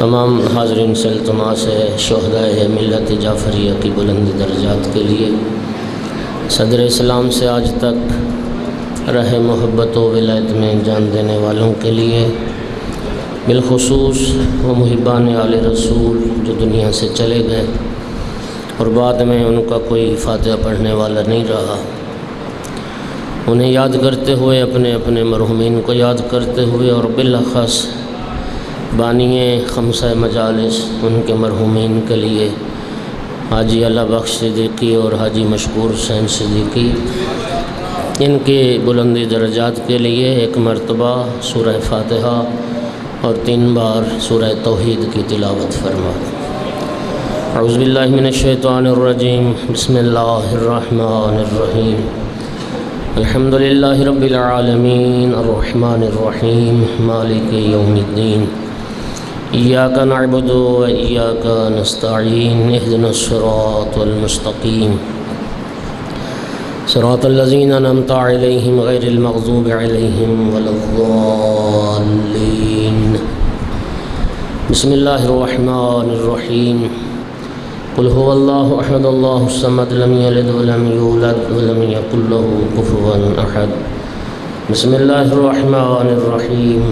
تمام حاضرین سے التماس ہے شہدائے ملت جعفریہ کی بلند درجات کے لیے صدر اسلام سے آج تک رہ محبت و ولایت میں جان دینے والوں کے لیے، بالخصوص وہ محبان آل رسول جو دنیا سے چلے گئے اور بعد میں ان کا کوئی فاتحہ پڑھنے والا نہیں رہا، انہیں یاد کرتے ہوئے، اپنے اپنے مرحومین کو یاد کرتے ہوئے، اور بالاخص بانی خمسہ مجالس ان کے مرحومین کے لیے حاجی اللہ بخش صدیقی اور حاجی مشکور حسین صدیقی، ان کے بلندی درجات کے لیے ایک مرتبہ سورہ فاتحہ اور 3 بار سورہ توحید کی تلاوت فرما۔ اعوذ باللہ من الشیطان الرجیم، بسم اللہ الرحمن الرحیم، الحمد للہ رب العالمین الرحمن الرحیم مالک یوم الدین، ایاک نعبد و ایاک نستعین، اہدنا الصراط المستقیم، صراط الذین انعمت علیہم غیر المغضوب علیہم ولا الضالین۔ بسم اللہ الرحمن الرحیم، قل هو اللہ احد اللہ الصمد لم یلد ولم یولد ولم یکن له کفوا احد۔ بسم اللہ الرحمن الرحیم،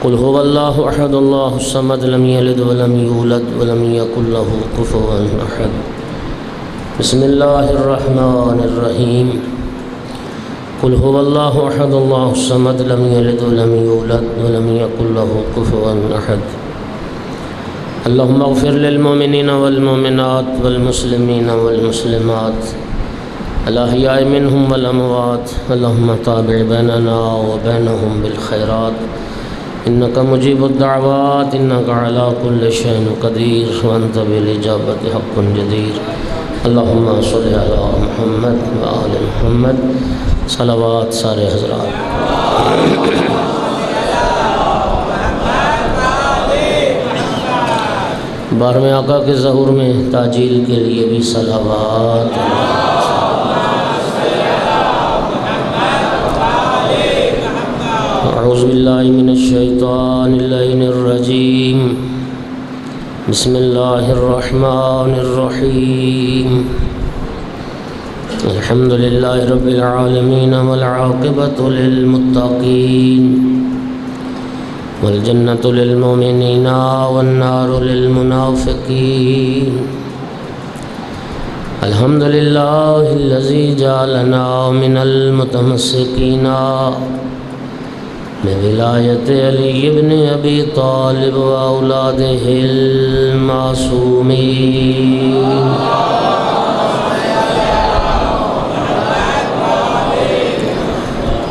قل هو اللہ احد اللہ الصمد لم یلد ولم یولد ولم یکن له کفوا احد۔ بسم اللہ الرحمن الرحیم، قل هو اللہ احد اللہ الصمد لم یلد ولم یولد ولم یکن له کفوا احد۔ اللہم اغفر للمؤمنین والمؤمنات والمسلمین والمسلمات الاحیاء منہم والاموات، اللہم تابع بیننا وبینہم بالخیرات، انک مجیب الدعوات، انک علی کل شیء قدیر، وانت بالاجابۃ حق جدیر۔ اللہم صلی علی محمد وآل محمد، صلوات سارے حضرات۔ بارہویں آقا کے ظہور میں تاجیل کے لیے بھی صلوات۔ اعوذ باللہ من الشیطان اللعین الرجیم، بسم اللہ الرحمن الرحیم، الحمد للہ رب العالمین والعاقبۃ للمتقین، والجنۃ للمؤمنین والنار للمنافقین، الحمد للہ الذی جعلنا من المتمسکین بولایت علی بن ابی طالب و اولادہ المعصومین،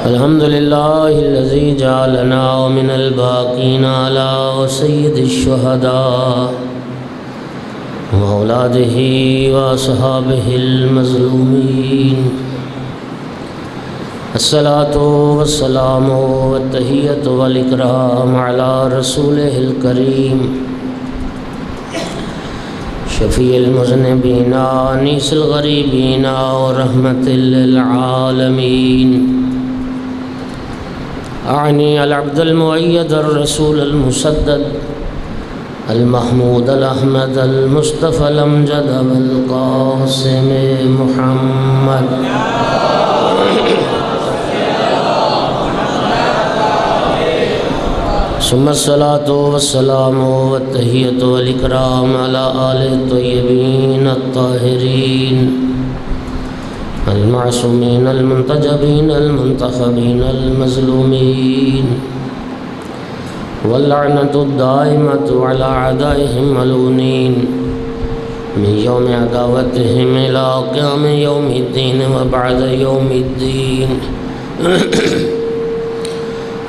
الحمد للہ الذی جعلنا من الباقین علی سید الشہداء و اولادہ و اصحابہ المظلومین، الصلاۃ والسلام والتحیۃ والاکرام علی رسولہ الکریم، شفیع المذنبین انیس الغریبین ورحمۃ للعالمین، اعنی العبد المؤید الرسول المسدد المحمود الاحمد المصطفى الامجد القاسم محمد، ثم الصلاۃ والسلام والتحیۃ والاکرام علی آل الطیبین الطاہرین المعصومین المنتجبین المنتخبین المظلومین، واللعنۃ الدائمۃ علی اعدائہم ملعونین من یوم عداوتہم الی قیام یوم الدین وبعد یوم الدین۔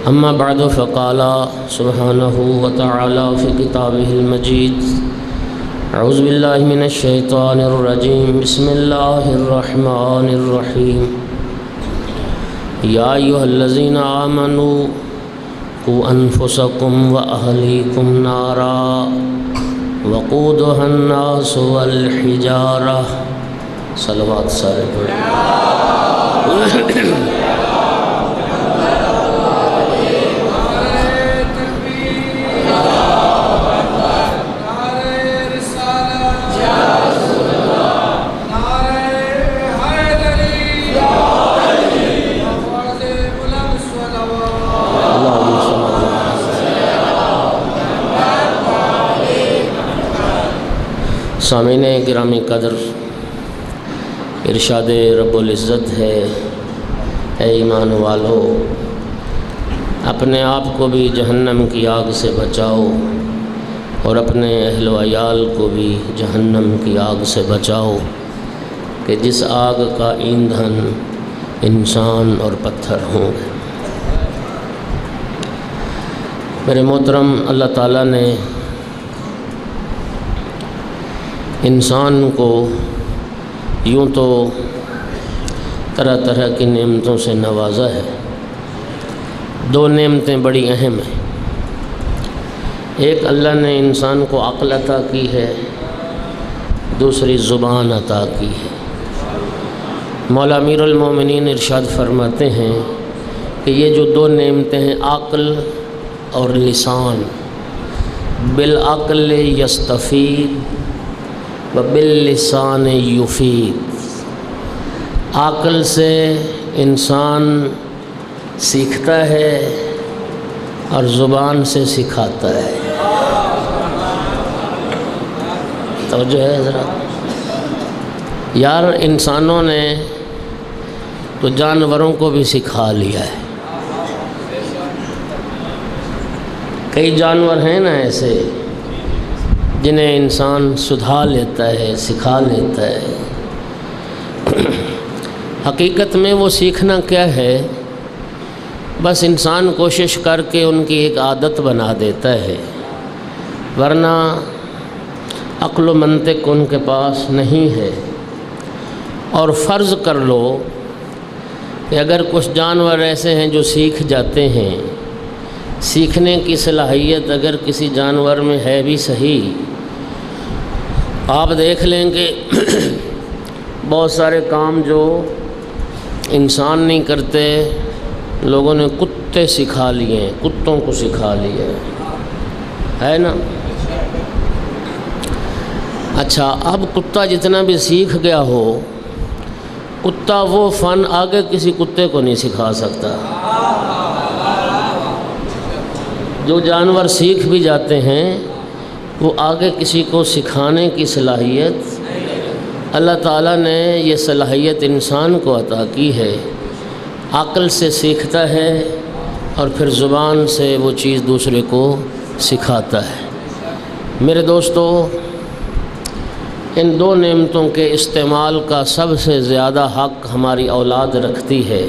اما بعد فقال سبحانہ وتعالی فی کتابہ المجید، اعوذ باللہ من الشیطان الرجیم، بسم اللہ الرحمن الرحیم، یا ایہا الذین آمنوا قوا انفسکم واہلیکم نارا وقودها الناس والحجارہ، صلوات سارے پڑھیں۔ سامعین گرامی قدر، ارشاد رب العزت ہے، اے ایمان والو اپنے آپ کو بھی جہنم کی آگ سے بچاؤ اور اپنے اہل و عیال کو بھی جہنم کی آگ سے بچاؤ کہ جس آگ کا ایندھن انسان اور پتھر ہوں گے۔ میرے محترم، اللہ تعالیٰ نے انسان کو یوں تو طرح طرح کی نعمتوں سے نوازا ہے۔ دو نعمتیں بڑی اہم ہیں۔ ایک، اللہ نے انسان کو عقل عطا کی ہے، دوسری زبان عطا کی ہے۔ مولا امیر المومنین ارشاد فرماتے ہیں کہ یہ جو دو نعمتیں ہیں، عقل اور لسان، بالعقل یستفید و باللسان یفید، عقل سے انسان سیکھتا ہے اور زبان سے سکھاتا ہے۔ توجہ ہے ذرا یار، انسانوں نے تو جانوروں کو بھی سکھا لیا ہے۔ کئی جانور ہیں نا ایسے جنہیں انسان سدھا لیتا ہے، سکھا لیتا ہے۔ حقیقت میں وہ سیکھنا کیا ہے، بس انسان کوشش کر کے ان کی ایک عادت بنا دیتا ہے، ورنہ عقل و منطق ان کے پاس نہیں ہے۔ اور فرض کر لو کہ اگر کچھ جانور ایسے ہیں جو سیکھ جاتے ہیں، سیکھنے کی صلاحیت اگر کسی جانور میں ہے بھی صحیح، آپ دیکھ لیں کہ بہت سارے کام جو انسان نہیں کرتے، لوگوں نے کتے سکھا لیے ہیں، کتوں کو سکھا لیا ہے نا۔ اچھا، اب کتا جتنا بھی سیکھ گیا ہو، کتا وہ فن آگے کسی کتے کو نہیں سکھا سکتا۔ جو جانور سیکھ بھی جاتے ہیں وہ آگے کسی کو سکھانے کی صلاحیت اللہ تعالیٰ نے یہ صلاحیت انسان کو عطا کی ہے۔ عقل سے سیکھتا ہے اور پھر زبان سے وہ چیز دوسرے کو سکھاتا ہے۔ میرے دوستو، ان دو نعمتوں کے استعمال کا سب سے زیادہ حق ہماری اولاد رکھتی ہے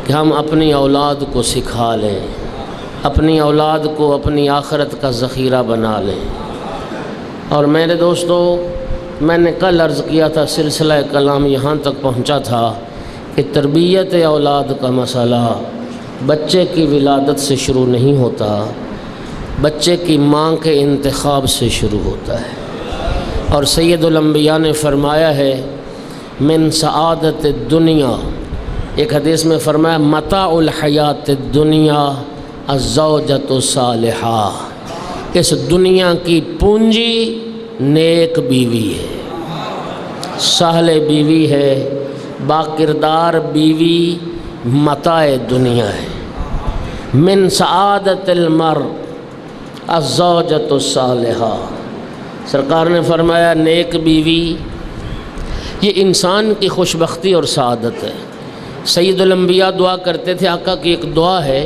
کہ ہم اپنی اولاد کو سکھا لیں، اپنی اولاد کو اپنی آخرت کا ذخیرہ بنا لیں۔ اور میرے دوستو، میں نے کل عرض کیا تھا، سلسلہ کلام یہاں تک پہنچا تھا کہ تربیت اولاد کا مسئلہ بچے کی ولادت سے شروع نہیں ہوتا، بچے کی ماں کے انتخاب سے شروع ہوتا ہے۔ اور سید الانبیاء نے فرمایا ہے، من سعادت الدنیا، ایک حدیث میں فرمایا، متاع الحیات الدنیا الزوجۃ الصالحہ، اس دنیا کی پونجی نیک بیوی ہے، صالح بیوی ہے، باکردار بیوی متاع دنیا ہے۔ من سعادت المرء الزوجۃ الصالحہ، سرکار نے فرمایا نیک بیوی یہ انسان کی خوشبختی اور سعادت ہے۔ سید الانبیاء دعا کرتے تھے، آقا کی ایک دعا ہے،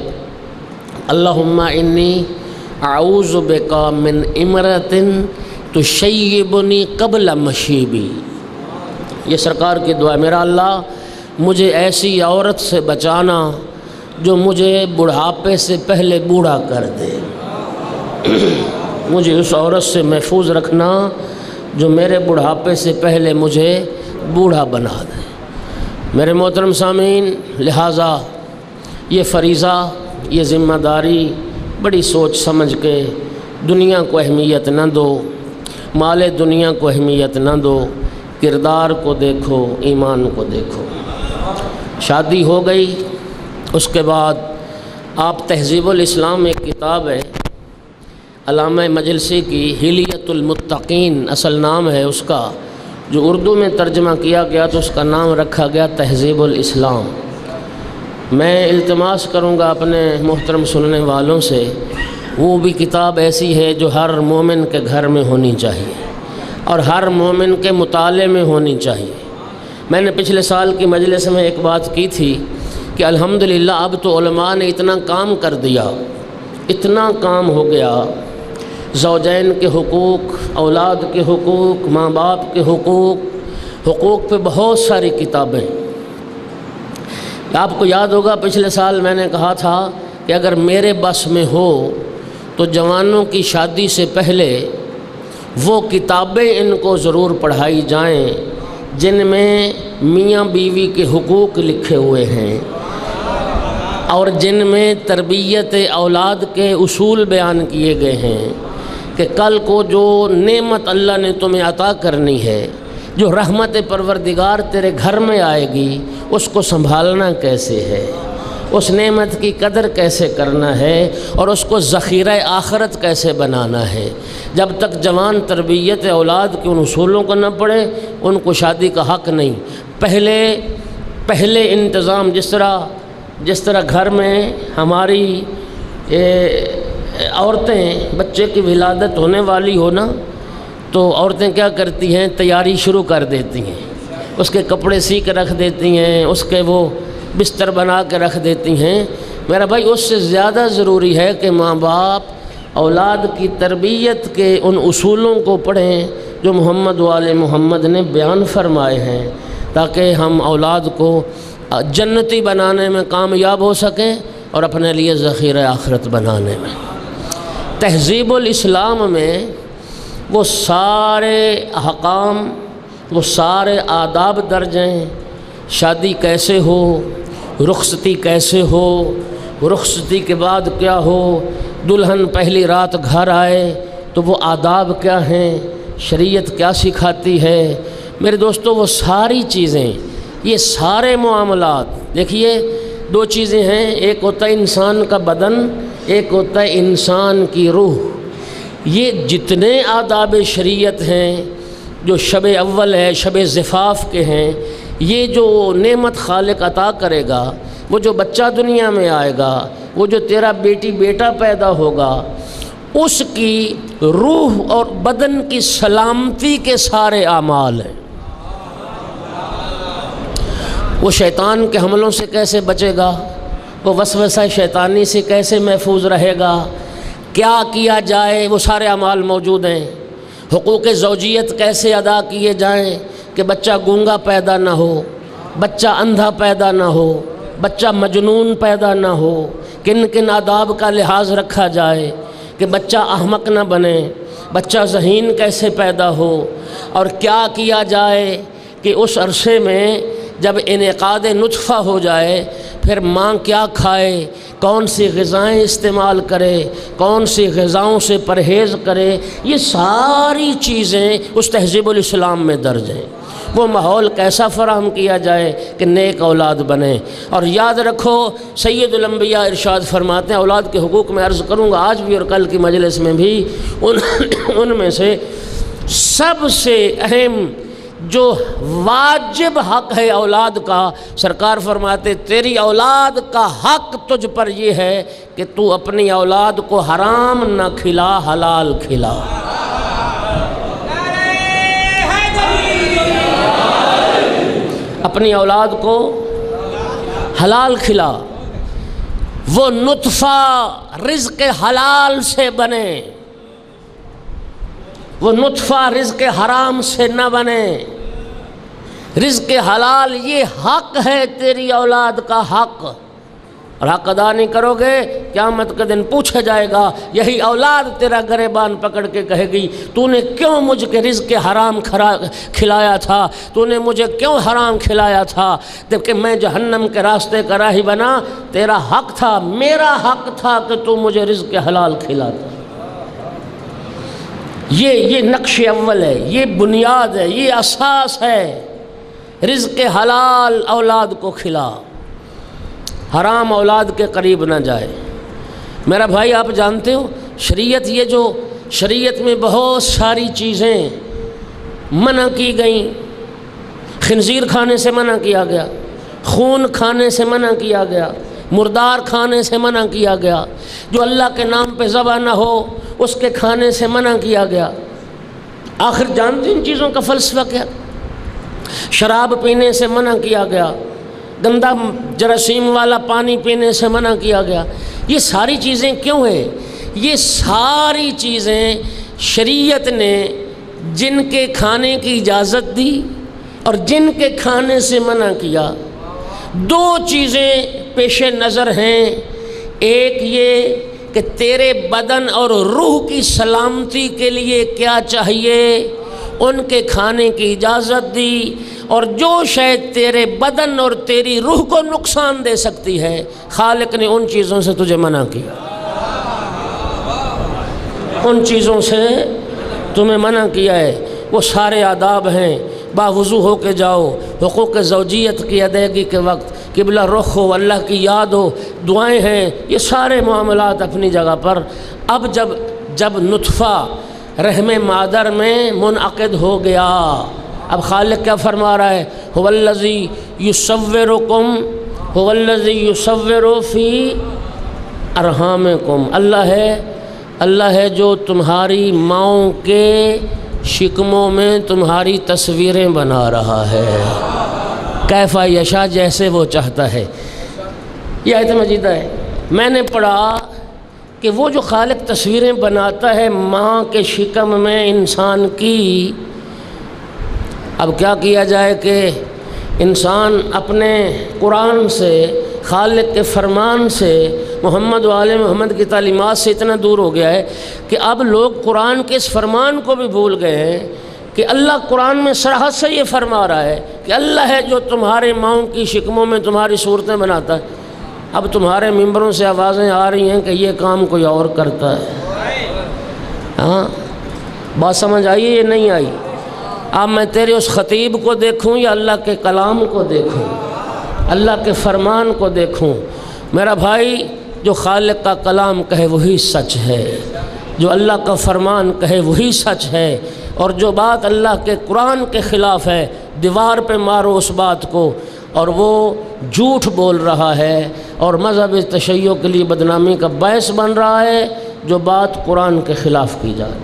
اللہم انی اعوذ بک من امرأۃ تشیبنی قبل مشیبی، یہ سرکار کی دعا ہے، میرا اللہ مجھے ایسی عورت سے بچانا جو مجھے بڑھاپے سے پہلے بوڑھا کر دے، مجھے اس عورت سے محفوظ رکھنا جو میرے بڑھاپے سے پہلے مجھے بوڑھا بنا دے۔ میرے محترم سامعین، لہٰذا یہ فریضہ، یہ ذمہ داری بڑی سوچ سمجھ کے، دنیا کو اہمیت نہ دو، مال دنیا کو اہمیت نہ دو، کردار کو دیکھو، ایمان کو دیکھو۔ شادی ہو گئی، اس کے بعد آپ تہذیب الاسلام ایک کتاب ہے علامہ مجلسی کی، حلیۃ المتقین اصل نام ہے اس کا، جو اردو میں ترجمہ کیا گیا تو اس کا نام رکھا گیا تہذیب الاسلام۔ میں التماس کروں گا اپنے محترم سننے والوں سے، وہ بھی کتاب ایسی ہے جو ہر مومن کے گھر میں ہونی چاہیے۔ اور ہر مومن کے مطالعے میں ہونی چاہیے۔ میں نے پچھلے سال کی مجلس میں ایک بات کی تھی کہ الحمدللہ اب تو علماء نے اتنا کام کر دیا، اتنا کام ہو گیا، زوجین کے حقوق، اولاد کے حقوق، ماں باپ کے حقوق پہ بہت ساری کتابیں۔ آپ کو یاد ہوگا پچھلے سال میں نے کہا تھا کہ اگر میرے بس میں ہو تو جوانوں کی شادی سے پہلے وہ کتابیں ان کو ضرور پڑھائی جائیں جن میں میاں بیوی کے حقوق لکھے ہوئے ہیں اور جن میں تربیت اولاد کے اصول بیان کیے گئے ہیں کہ کل کو جو نعمت اللہ نے تمہیں عطا کرنی ہے، جو رحمت پروردگار تیرے گھر میں آئے گی، اس کو سنبھالنا کیسے ہے، اس نعمت کی قدر کیسے کرنا ہے اور اس کو ذخیرہ آخرت کیسے بنانا ہے۔ جب تک جوان تربیت اولاد کے ان اصولوں کو نہ پڑھے ان کو شادی کا حق نہیں۔ پہلے انتظام جس طرح گھر میں ہماری عورتیں بچے کی ولادت ہونے والی ہو نا تو عورتیں کیا کرتی ہیں، تیاری شروع کر دیتی ہیں، اس کے کپڑے سی کے رکھ دیتی ہیں، اس کے وہ بستر بنا کے رکھ دیتی ہیں۔ میرا بھائی اس سے زیادہ ضروری ہے کہ ماں باپ اولاد کی تربیت کے ان اصولوں کو پڑھیں جو محمد وآل محمد نے بیان فرمائے ہیں، تاکہ ہم اولاد کو جنتی بنانے میں کامیاب ہو سکیں اور اپنے لیے ذخیرہ آخرت بنانے میں۔ تہذیب الاسلام میں وہ سارے احکام، وہ سارے آداب درج ہیں۔ شادی کیسے ہو، رخصتی کیسے ہو، رخصتی کے بعد کیا ہو، دلہن پہلی رات گھر آئے تو وہ آداب کیا ہیں، شریعت کیا سکھاتی ہے۔ میرے دوستو وہ ساری چیزیں، یہ سارے معاملات، دیکھیے دو چیزیں ہیں، ایک ہوتا ہے انسان کا بدن، ایک ہوتا ہے انسان کی روح۔ یہ جتنے آداب شریعت ہیں، جو شب اول ہے، شب زفاف کے ہیں، یہ جو نعمت خالق عطا کرے گا، وہ جو بچہ دنیا میں آئے گا، وہ جو تیرا بیٹی بیٹا پیدا ہوگا، اس کی روح اور بدن کی سلامتی کے سارے اعمال ہیں۔ وہ شیطان کے حملوں سے کیسے بچے گا، وہ وسوسہ شیطانی سے کیسے محفوظ رہے گا، کیا کیا جائے، وہ سارے اعمال موجود ہیں۔ حقوق زوجیت کیسے ادا کیے جائیں کہ بچہ گونگا پیدا نہ ہو، بچہ اندھا پیدا نہ ہو، بچہ مجنون پیدا نہ ہو، کن کن آداب کا لحاظ رکھا جائے کہ بچہ احمق نہ بنے، بچہ ذہین کیسے پیدا ہو، اور کیا کیا جائے کہ اس عرصے میں جب انعقاد نطفہ ہو جائے پھر ماں کیا کھائے، کون سی غذائیں استعمال کرے، کون سی غذاؤں سے پرہیز کرے، یہ ساری چیزیں اس تہذیب الاسلام میں درج ہیں۔ وہ ماحول کیسا فراہم کیا جائے کہ نیک اولاد بنے۔ اور یاد رکھو سید الانبیاء ارشاد فرماتے ہیں، اولاد کے حقوق میں عرض کروں گا آج بھی اور کل کی مجلس میں بھی، ان میں سے سب سے اہم جو واجب حق ہے اولاد کا، سرکار فرماتے تیری اولاد کا حق تجھ پر یہ ہے کہ تو اپنی اولاد کو حرام نہ کھلا، حلال کھلا۔ اپنی اولاد کو حلال کھلا، وہ نطفہ رزق حلال سے بنے، وہ نطفہ رزق حرام سے نہ بنے۔ رزق حلال یہ حق ہے تیری اولاد کا حق، اور حق ادا نہیں کرو گے قیامت کے دن پوچھا جائے گا، یہی اولاد تیرا گریبان پکڑ کے کہے گی تو نے کیوں مجھ کے رزق حرام کھلایا تھا، تو نے مجھے کیوں حرام کھلایا تھا، جبکہ میں جہنم کے راستے کا راہی بنا، تیرا حق تھا، میرا حق تھا کہ تو مجھے رزق حلال کھلاتا۔ یہ نقش اول ہے، یہ بنیاد ہے، یہ اساس ہے۔ رزق حلال اولاد کو کھلا، حرام اولاد کے قریب نہ جائے۔ میرا بھائی آپ جانتے ہو شریعت، یہ جو شریعت میں بہت ساری چیزیں منع کی گئیں، خنزیر کھانے سے منع کیا گیا، خون کھانے سے منع کیا گیا، مردار کھانے سے منع کیا گیا، جو اللہ کے نام پہ ذبح نہ ہو اس کے کھانے سے منع کیا گیا۔ آخر جانتے ان چیزوں کا فلسفہ کیا؟ شراب پینے سے منع کیا گیا، گندا جراثیم والا پانی پینے سے منع کیا گیا۔ یہ ساری چیزیں کیوں ہیں؟ یہ ساری چیزیں شریعت نے جن کے کھانے کی اجازت دی اور جن کے کھانے سے منع کیا، دو چیزیں پیش نظر ہیں۔ ایک یہ کہ تیرے بدن اور روح کی سلامتی کے لیے کیا چاہیے، ان کے کھانے کی اجازت دی، اور جو شاید تیرے بدن اور تیری روح کو نقصان دے سکتی ہے، خالق نے ان چیزوں سے تجھے منع کیا، ان چیزوں سے تمہیں منع کیا ہے۔ وہ سارے آداب ہیں، باوضو ہو کے جاؤ، حقوق زوجیت کی ادائیگی کے وقت قبلہ رخ ہو، اللہ کی یاد ہو، دعائیں ہیں، یہ سارے معاملات اپنی جگہ پر۔ اب جب نطفہ رحم مادر میں منعقد ہو گیا، اب خالق کیا فرما رہا ہے؟ هو الذی یصور فی ارحامکم، اللہ ہے جو تمہاری ماؤں کے شکموں میں تمہاری تصویریں بنا رہا ہے، کیف یشاء، جیسے وہ چاہتا ہے۔ یہ آیت مجیدہ ہے۔ میں نے پڑھا کہ وہ جو خالق تصویریں بناتا ہے ماں کے شکم میں انسان کی، اب کیا کیا جائے کہ انسان اپنے قرآن سے، خالق کے فرمان سے، محمد و آل محمد کی تعلیمات سے اتنا دور ہو گیا ہے کہ اب لوگ قرآن کے اس فرمان کو بھی بھول گئے ہیں کہ اللہ قرآن میں صراحت سے یہ فرما رہا ہے کہ اللہ ہے جو تمہارے ماؤں کی شکموں میں تمہاری صورتیں بناتا ہے۔ اب تمہارے ممبروں سے آوازیں آ رہی ہیں کہ یہ کام کوئی اور کرتا ہے۔ ہاں، بات سمجھ آئی یہ نہیں آئی؟ اب میں تیرے اس خطیب کو دیکھوں یا اللہ کے کلام کو دیکھوں، اللہ کے فرمان کو دیکھوں؟ میرا بھائی، جو خالق کا کلام کہے وہی سچ ہے، جو اللہ کا فرمان کہے وہی سچ ہے، اور جو بات اللہ کے قرآن کے خلاف ہے دیوار پہ مارو اس بات کو، اور وہ جھوٹ بول رہا ہے اور مذہب تشیع کے لیے بدنامی کا باعث بن رہا ہے جو بات قرآن کے خلاف کی جائے۔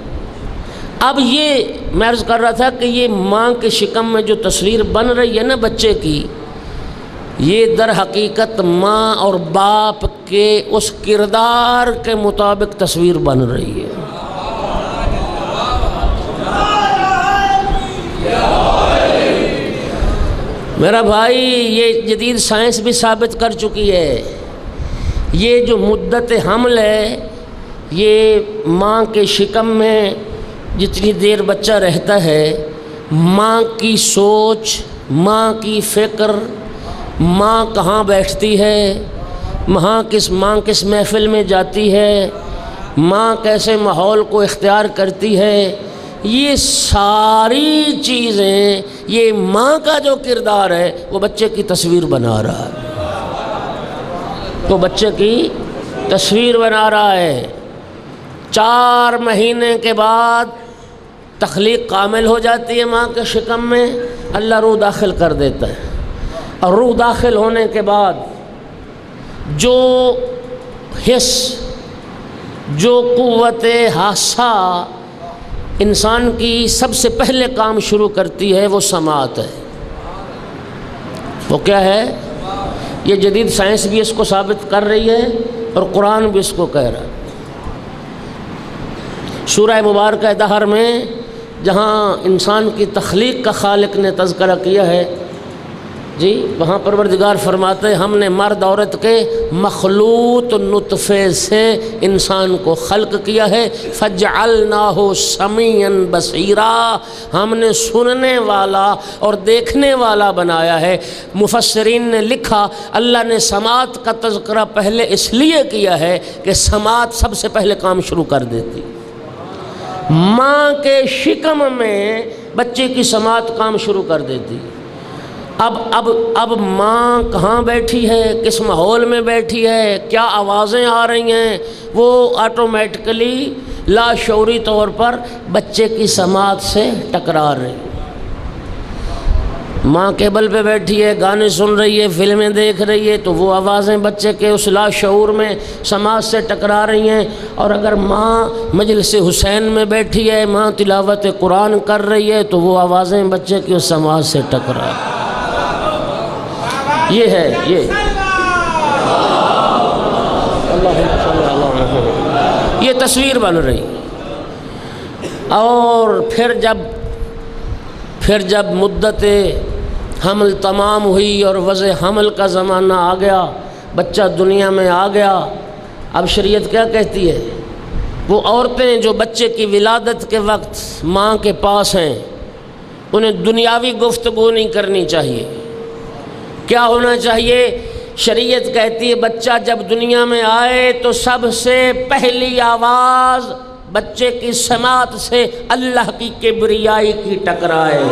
اب یہ میں عرض کر رہا تھا کہ یہ ماں کے شکم میں جو تصویر بن رہی ہے نا بچے کی، یہ در حقیقت ماں اور باپ کے اس کردار کے مطابق تصویر بن رہی ہے۔ میرا بھائی، یہ جدید سائنس بھی ثابت کر چکی ہے، یہ جو مدت حمل ہے، یہ ماں کے شکم میں جتنی دیر بچہ رہتا ہے، ماں کی سوچ، ماں کی فکر، ماں کہاں بیٹھتی ہے، ماں کس محفل میں جاتی ہے، ماں کیسے ماحول کو اختیار کرتی ہے، یہ ساری چیزیں، یہ ماں کا جو کردار ہے وہ بچے کی تصویر بنا رہا ہے، وہ بچے کی تصویر بنا رہا ہے۔ 4 مہینے کے بعد تخلیق کامل ہو جاتی ہے ماں کے شکم میں، اللہ روح داخل کر دیتا ہے، اور روح داخل ہونے کے بعد جو حس، جو قوت حاسہ انسان کی سب سے پہلے کام شروع کرتی ہے وہ سماعت ہے۔ وہ کیا ہے؟ یہ جدید سائنس بھی اس کو ثابت کر رہی ہے اور قرآن بھی اس کو کہہ رہا ہے۔ سورہ مبارکہ دہر میں جہاں انسان کی تخلیق کا خالق نے تذکرہ کیا ہے، جی وہاں پروردگار فرماتے ہیں ہم نے مرد عورت کے مخلوط نطفے سے انسان کو خلق کیا ہے، فجعلناہ سمیعا بصیرا، ہم نے سننے والا اور دیکھنے والا بنایا ہے۔ مفسرین نے لکھا اللہ نے سماعت کا تذکرہ پہلے اس لیے کیا ہے کہ سماعت سب سے پہلے کام شروع کر دیتی، ماں کے شکم میں بچے کی سماعت کام شروع کر دیتی۔ اب ماں کہاں بیٹھی ہے، کس ماحول میں بیٹھی ہے، کیا آوازیں آ رہی ہیں، وہ آٹومیٹکلی لاشعوری طور پر بچے کی سماعت سے ٹکرا رہی۔ ماں کیبل پہ بیٹھی ہے، گانے سن رہی ہے، فلمیں دیکھ رہی ہے، تو وہ آوازیں بچے کے اس لاشعور میں سماج سے ٹکرا رہی ہیں۔ اور اگر ماں مجلس حسین میں بیٹھی ہے، ماں تلاوت قرآن کر رہی ہے، تو وہ آوازیں بچے کی اس سماج سے ٹکرا رہی ہیں۔ یہ ہے یہ تصویر بن رہی۔ اور پھر جب مدت حمل تمام ہوئی اور وضع حمل کا زمانہ آ گیا، بچہ دنیا میں آ گیا، اب شریعت کیا کہتی ہے؟ وہ عورتیں جو بچے کی ولادت کے وقت ماں کے پاس ہیں، انہیں دنیاوی گفتگو نہیں کرنی چاہیے۔ کیا ہونا چاہیے؟ شریعت کہتی ہے بچہ جب دنیا میں آئے تو سب سے پہلی آواز بچے کی سماعت سے اللہ کی کبریائی کی ٹکرائے۔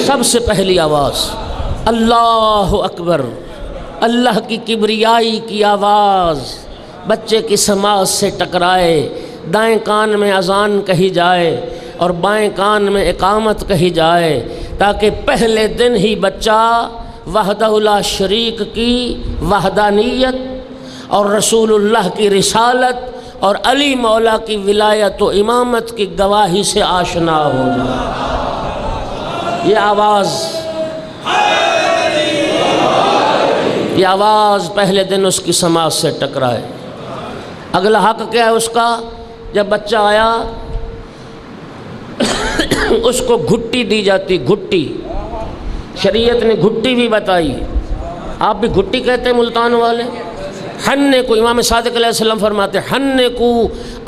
سب سے پہلی آواز اللہ اکبر، اللہ کی کبریائی کی آواز بچے کی سماعت سے ٹکرائے۔ دائیں کان میں اذان کہی جائے اور بائیں کان میں اقامت کہی جائے، تاکہ پہلے دن ہی بچہ وحدہ لا شریک کی وحدانیت اور رسول اللہ کی رسالت اور علی مولا کی ولایت و امامت کی گواہی سے آشنا ہو جائے۔ یہ آواز پہلے دن اس کی سماعت سے ٹکرائے۔ اگلا حق کیا ہے اس کا؟ جب بچہ آیا اس کو گھٹی دی جاتی، گھٹی۔ شریعت نے گھٹی بھی بتائی، آپ بھی گھٹی کہتے ہیں ملتان والے۔ حنکو، امام صادق علیہ السلام فرماتے ہیں حنکو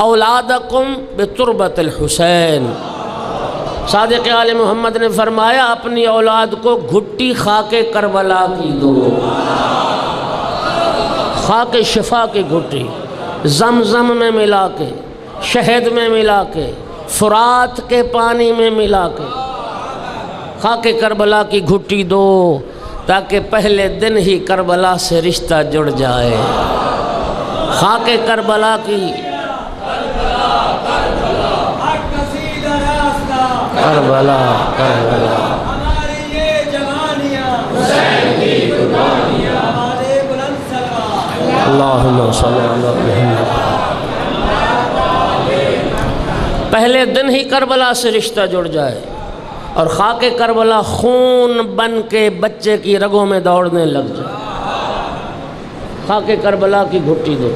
اولادکم بتربت الحسین۔ صادق آل محمد نے فرمایا اپنی اولاد کو گھٹی خاک کربلا کی دو، خاک شفا کی گھٹی، زمزم میں ملا کے، شہد میں ملا کے، فرات کے پانی میں ملا کے خاک کربلا کی گھٹی دو، تاکہ پہلے دن ہی کربلا سے رشتہ جڑ جائے۔ خاک کربلا کی کربلا کربلا اللہم صلی اللہ علیہ وسلم۔ پہلے دن ہی کربلا سے رشتہ جڑ جائے اور خاک کربلا خون بن کے بچے کی رگوں میں دوڑنے لگ جائے۔ خاک کربلا کی گھٹی دو۔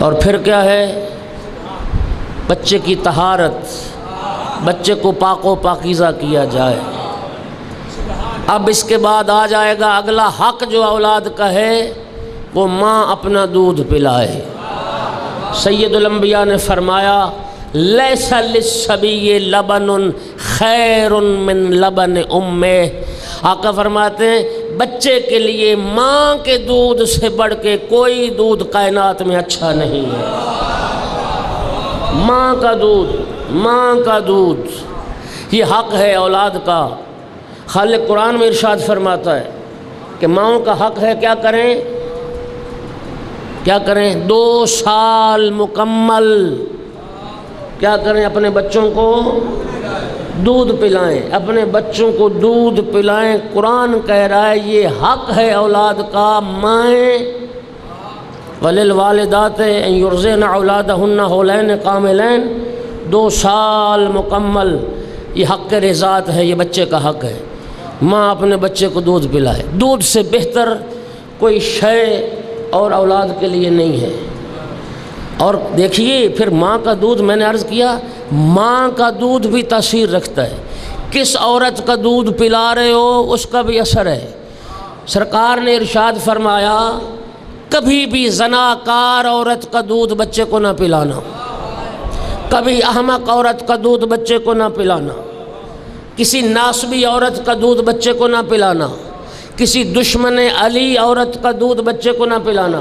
اور پھر کیا ہے؟ بچے کی طہارت، بچے کو پاک و پاکیزہ کیا جائے۔ اب اس کے بعد آ جائے گا اگلا حق جو اولاد کا ہے، وہ ماں اپنا دودھ پلائے۔ سید الانبیاء نے فرمایا لیس للصبی لبن خیر من لبن امہ۔ آقا فرماتے ہیں بچے کے لیے ماں کے دودھ سے بڑھ کے کوئی دودھ کائنات میں اچھا نہیں ہے۔ ماں کا دودھ، ماں کا دودھ، یہ حق ہے اولاد کا۔ خالق قرآن میں ارشاد فرماتا ہے کہ ماؤں کا حق ہے کیا کریں؟ کیا کریں؟ 2 سال مکمل کیا کریں؟ اپنے بچوں کو دودھ پلائیں، اپنے بچوں کو دودھ پلائیں۔ قرآن کہہ رہا ہے یہ حق ہے اولاد کا۔ مائیں وَلِلْوَالِدَاتِ أَن يُرْضِعْنَ أَوْلَادَهُنَّ حَوْلَيْنِ كَامِلَيْنِ، 2 سال مکمل، یہ حق رضاعت ہے، یہ بچے کا حق ہے۔ ماں اپنے بچے کو دودھ پلائے۔ دودھ سے بہتر کوئی شے اور اولاد کے لیے نہیں ہے۔ اور دیکھیے پھر ماں کا دودھ، میں نے عرض کیا ماں کا دودھ بھی تاثیر رکھتا ہے۔ کس عورت کا دودھ پلا رہے ہو اس کا بھی اثر ہے۔ سرکار نے ارشاد فرمایا کبھی بھی زناکار عورت کا دودھ بچے کو نہ پلانا، کبھی احمق عورت کا دودھ بچے کو نہ پلانا، کسی ناسبی عورت کا دودھ بچے کو نہ پلانا، کسی دشمن علی عورت کا دودھ بچے کو نہ پلانا،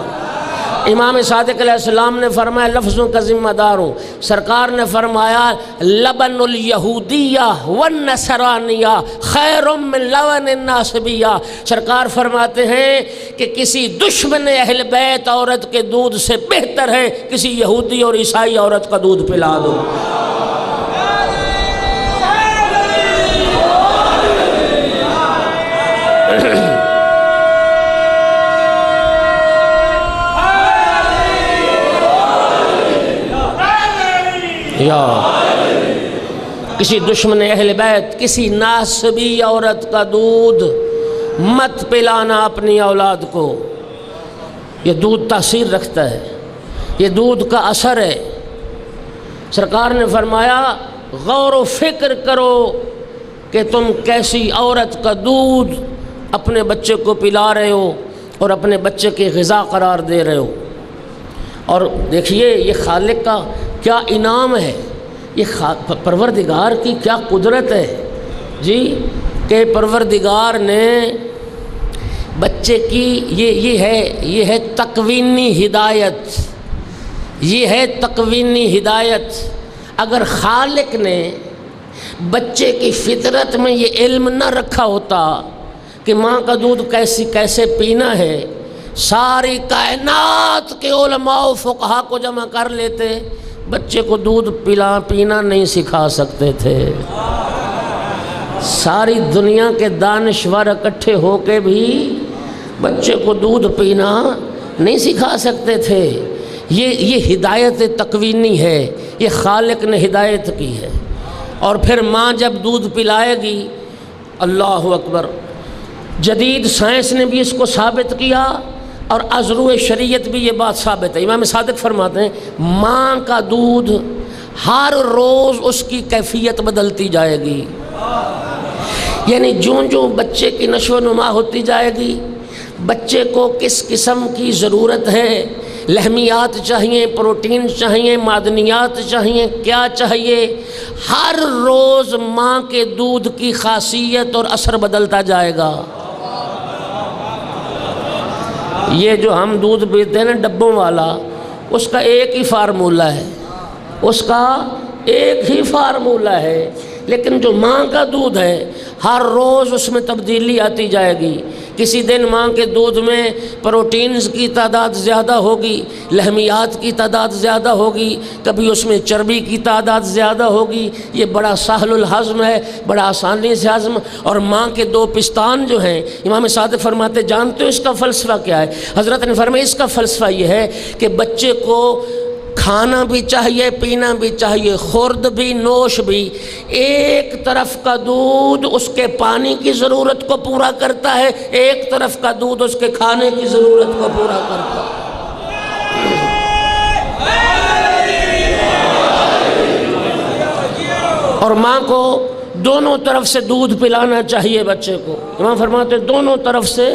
امام صادق علیہ السلام نے فرمایا لفظوں کا ذمہ دار ہوں، سرکار نے فرمایا لبن الیہودیہ والنصرانیہ خیر من لبن الناصبیہ، سرکار فرماتے ہیں کہ کسی دشمن اہل بیت عورت کے دودھ سے بہتر ہے کسی یہودی اور عیسائی عورت کا دودھ پلا دو۔ یا کسی دشمن اہل بیت، کسی ناسبی عورت کا دودھ مت پلانا اپنی اولاد کو۔ یہ دودھ تاثیر رکھتا ہے، یہ دودھ کا اثر ہے۔ سرکار نے فرمایا غور و فکر کرو کہ تم کیسی عورت کا دودھ اپنے بچے کو پلا رہے ہو اور اپنے بچے کی غذا قرار دے رہے ہو۔ اور دیکھیے یہ خالق کا کیا انعام ہے، یہ پروردگار کی کیا قدرت ہے جی، کہ پروردگار نے بچے کی یہ ہے تکوینی ہدایت، یہ ہے تکوینی ہدایت۔ اگر خالق نے بچے کی فطرت میں یہ علم نہ رکھا ہوتا کہ ماں کا دودھ کیسے پینا ہے، ساری کائنات کے علماء و فقہا کو جمع کر لیتے، بچے کو دودھ پینا نہیں سکھا سکتے تھے۔ ساری دنیا کے دانشور اکٹھے ہو کے بھی بچے کو دودھ پینا نہیں سکھا سکتے تھے۔ یہ ہدایت تکوینی ہے، یہ خالق نے ہدایت کی ہے۔ اور پھر ماں جب دودھ پلائے گی، اللہ اکبر، جدید سائنس نے بھی اس کو ثابت کیا اور ازرو شریعت بھی یہ بات ثابت ہے۔ امام صادق فرماتے ہیں ماں کا دودھ ہر روز اس کی کیفیت بدلتی جائے گی، یعنی جو بچے کی نشو و نما ہوتی جائے گی، بچے کو کس قسم کی ضرورت ہے، لحمیات چاہیے، پروٹین چاہیے، معدنیات چاہیے، کیا چاہیے، ہر روز ماں کے دودھ کی خاصیت اور اثر بدلتا جائے گا۔ یہ جو ہم دودھ پیتے ہیں نا ڈبوں والا، اس کا ایک ہی فارمولہ ہے، اس کا ایک ہی فارمولہ ہے، لیکن جو ماں کا دودھ ہے ہر روز اس میں تبدیلی آتی جائے گی۔ کسی دن ماں کے دودھ میں پروٹینز کی تعداد زیادہ ہوگی، لحمیات کی تعداد زیادہ ہوگی، کبھی اس میں چربی کی تعداد زیادہ ہوگی۔ یہ بڑا سہل الہضم ہے، بڑا آسانی سے ہضم۔ اور ماں کے دو پستان جو ہیں، امام صادق فرماتے جانتے ہو اس کا فلسفہ کیا ہے؟ حضرت نے فرمایا اس کا فلسفہ یہ ہے کہ بچے کو کھانا بھی چاہیے، پینا بھی چاہیے، خورد بھی نوش بھی۔ ایک طرف کا دودھ اس کے پانی کی ضرورت کو پورا کرتا ہے، ایک طرف کا دودھ اس کے کھانے کی ضرورت کو پورا کرتا ہے۔ اور ماں کو دونوں طرف سے دودھ پلانا چاہیے بچے کو۔ امام فرماتے ہیں دونوں طرف سے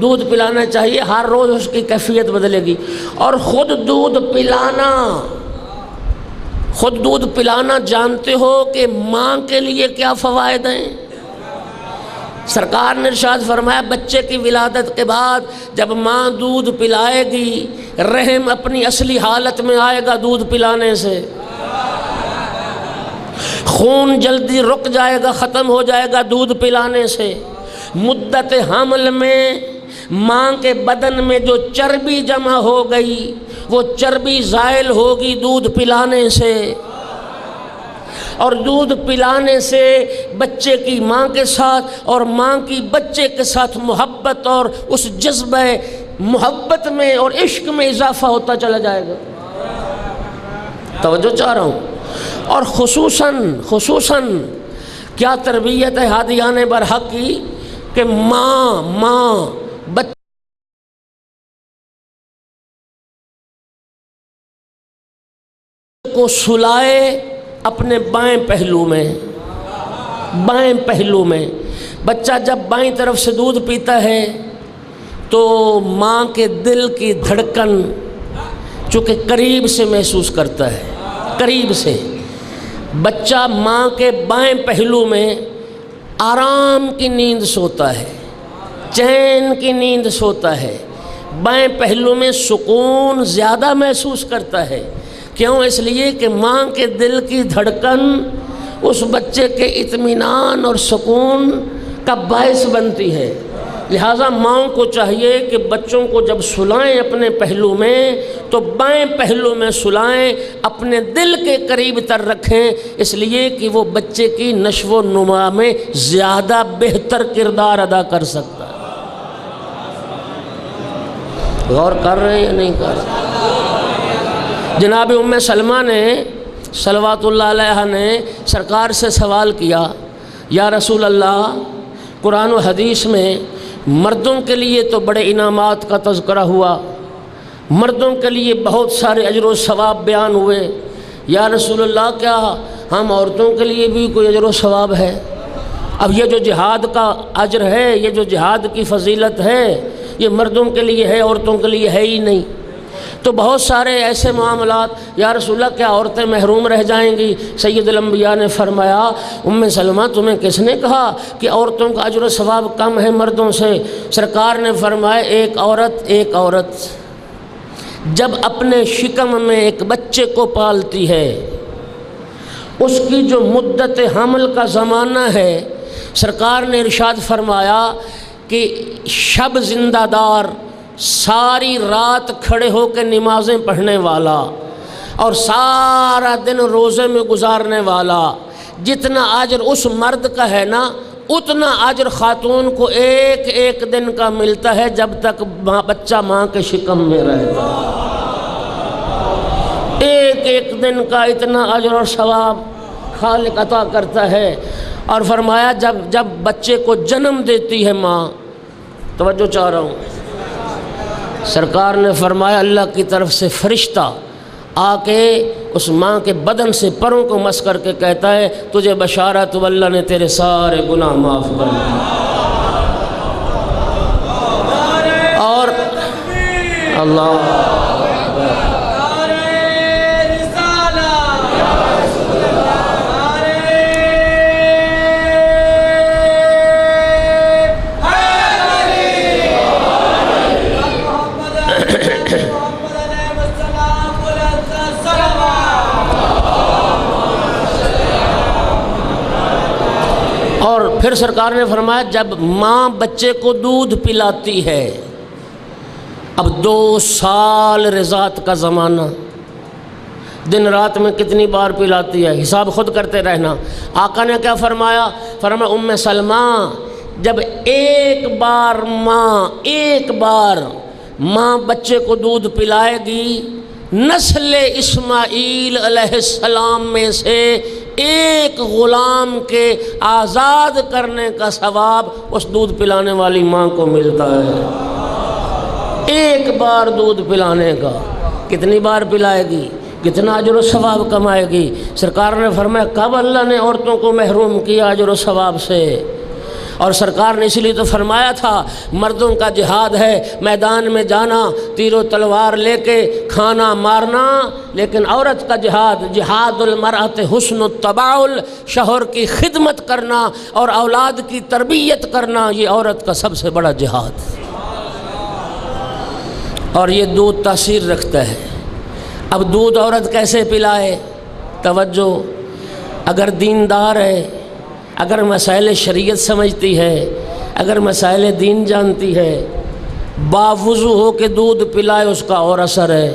دودھ پلانا چاہیے، ہر روز اس کی کیفیت بدلے گی۔ اور خود دودھ پلانا جانتے ہو کہ ماں کے لیے کیا فوائد ہیں؟ سرکار نے ارشاد فرمایا بچے کی ولادت کے بعد جب ماں دودھ پلائے گی، رحم اپنی اصلی حالت میں آئے گا دودھ پلانے سے، خون جلدی رک جائے گا، ختم ہو جائے گا دودھ پلانے سے۔ مدت حمل میں ماں کے بدن میں جو چربی جمع ہو گئی وہ چربی زائل ہوگی دودھ پلانے سے، اور دودھ پلانے سے بچے کی ماں کے ساتھ اور ماں کی بچے کے ساتھ محبت اور اس جذبہ محبت میں اور عشق میں اضافہ ہوتا چلا جائے گا۔ توجہ چاہ رہا ہوں۔ اور خصوصاً کیا تربیت ہے ہادیان برحق کی کہ ماں بچے کو سلائے اپنے بائیں پہلو میں۔ بچہ جب بائیں طرف سے دودھ پیتا ہے تو ماں کے دل کی دھڑکن چونکہ قریب سے محسوس کرتا ہے، قریب سے بچہ ماں کے بائیں پہلو میں آرام کی نیند سوتا ہے، چین کی نیند سوتا ہے۔ بائیں پہلو میں سکون زیادہ محسوس کرتا ہے۔ کیوں؟ اس لیے کہ ماں کے دل کی دھڑکن اس بچے کے اطمینان اور سکون کا باعث بنتی ہے۔ لہٰذا ماؤں کو چاہیے کہ بچوں کو جب سلائیں اپنے پہلو میں تو بائیں پہلو میں سلائیں، اپنے دل کے قریب تر رکھیں، اس لیے کہ وہ بچے کی نشو و نما میں زیادہ بہتر کردار ادا کر سکتا ہے۔ غور کر رہے ہیں یا نہیں کر رہے؟ جناب ام سلمہ نے صلوات اللہ علیہ نے سرکار سے سوال کیا، یا رسول اللہ، قرآن و حدیث میں مردوں کے لیے تو بڑے انعامات کا تذکرہ ہوا، مردوں کے لیے بہت سارے اجر و ثواب بیان ہوئے، یا رسول اللہ کیا ہم عورتوں کے لیے بھی کوئی اجر و ثواب ہے؟ اب یہ جو جہاد کا اجر ہے، یہ جو جہاد کی فضیلت ہے، یہ مردوں کے لیے ہے، عورتوں کے لیے ہے ہی نہیں۔ تو بہت سارے ایسے معاملات، یا رسول اللہ کیا عورتیں محروم رہ جائیں گی؟ سید الانبیاء نے فرمایا، ام سلمہ تمہیں کس نے کہا کہ عورتوں کا اجر و ثواب کم ہے مردوں سے؟ سرکار نے فرمایا، ایک عورت جب اپنے شکم میں ایک بچے کو پالتی ہے، اس کی جو مدت حمل کا زمانہ ہے، سرکار نے ارشاد فرمایا کہ شب زندہ دار، ساری رات کھڑے ہو کے نمازیں پڑھنے والا اور سارا دن روزے میں گزارنے والا، جتنا اجر اس مرد کا ہے نا، اتنا اجر خاتون کو ایک دن کا ملتا ہے جب تک بچہ ماں کے شکم میں رہتا۔ ایک دن کا اتنا اجر اور ثواب خالق عطا کرتا ہے۔ اور فرمایا جب بچے کو جنم دیتی ہے ماں، توجہ چاہ رہا ہوں، سرکار نے فرمایا اللہ کی طرف سے فرشتہ آ کے اس ماں کے بدن سے پروں کو مس کر کے کہتا ہے، تجھے بشارت، اللہ نے تیرے سارے گناہ معاف کر دیے۔ اور اللہ اور پھر سرکار نے فرمایا، جب ماں بچے کو دودھ پلاتی ہے، اب 2 سال رضاعت کا زمانہ، دن رات میں کتنی بار پلاتی ہے، حساب خود کرتے رہنا۔ آقا نے کیا فرمایا؟ فرمایا ام سلمہ، جب ایک بار ماں بچے کو دودھ پلائے گی، نسل اسماعیل علیہ السلام میں سے ایک غلام کے آزاد کرنے کا ثواب اس دودھ پلانے والی ماں کو ملتا ہے۔ ایک بار دودھ پلانے کا، کتنی بار پلائے گی، کتنا اجر و ثواب کمائے گی؟ سرکار نے فرمایا، کب اللہ نے عورتوں کو محروم کیا اجر و ثواب سے؟ اور سرکار نے اس لیے تو فرمایا تھا، مردوں کا جہاد ہے میدان میں جانا، تیر و تلوار لے کے کھانا مارنا، لیکن عورت کا جہاد المرأۃ حسن التباعل، شوہر کی خدمت کرنا اور اولاد کی تربیت کرنا، یہ عورت کا سب سے بڑا جہاد۔ اور یہ دودھ تاثیر رکھتا ہے۔ اب دودھ عورت کیسے پلائے؟ توجہ، اگر دیندار ہے، اگر مسائل شریعت سمجھتی ہے، اگر مسائل دین جانتی ہے، باوضو ہو کے دودھ پلائے، اس کا اور اثر ہے۔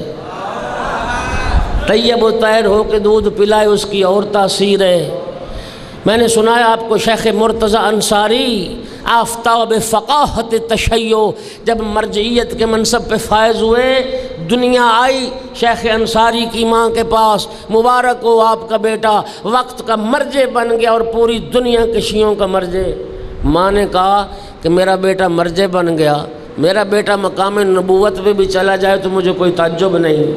طیب و طاہر ہو کے دودھ پلائے، اس کی اور تاثیر ہے۔ میں نے سنا ہے آپ کو، شیخ مرتضیٰ انصاری آفتاب فقاہت تشیع جب مرجعیت کے منصب پہ فائز ہوئے، دنیا آئی شیخ انصاری کی ماں کے پاس، مبارک ہو آپ کا بیٹا وقت کا مرجع بن گیا اور پوری دنیا کے شیعوں کا مرجع۔ ماں نے کہا کہ میرا بیٹا مرجع بن گیا، میرا بیٹا مقام نبوت پہ بھی چلا جائے تو مجھے کوئی تعجب نہیں۔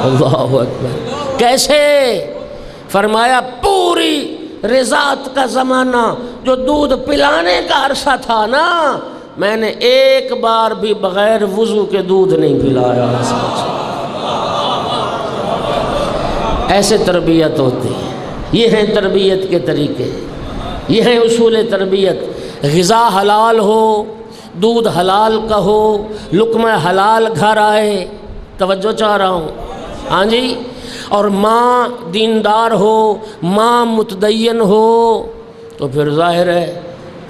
اللہ اکبر۔ کیسے؟ فرمایا پوری رضاعت کا زمانہ جو دودھ پلانے کا عرصہ تھا نا، میں نے ایک بار بھی بغیر وضو کے دودھ نہیں پلایا۔ ایسے تربیت ہوتی ہے۔ یہ ہیں تربیت کے طریقے، یہ ہیں اصول تربیت۔ غذا حلال ہو، دودھ حلال کا ہو، لقمہ حلال گھر آئے، توجہ چاہ رہا ہوں، ہاں جی، اور ماں دیندار ہو، ماں متدین ہو، تو پھر ظاہر ہے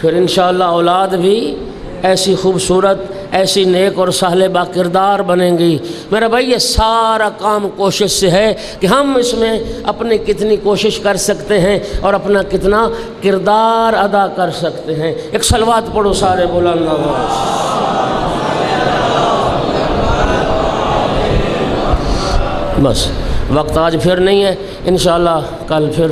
پھر انشاءاللہ اولاد بھی ایسی خوبصورت، ایسی نیک اور صالح با کردار بنیں گی۔ میرا بھائی یہ سارا کام کوشش سے ہے کہ ہم اس میں اپنی کتنی کوشش کر سکتے ہیں اور اپنا کتنا کردار ادا کر سکتے ہیں۔ ایک صلوات پڑھو سارے، بلند آواز۔ بس وقت آج پھر نہیں ہے، انشاءاللہ کل پھر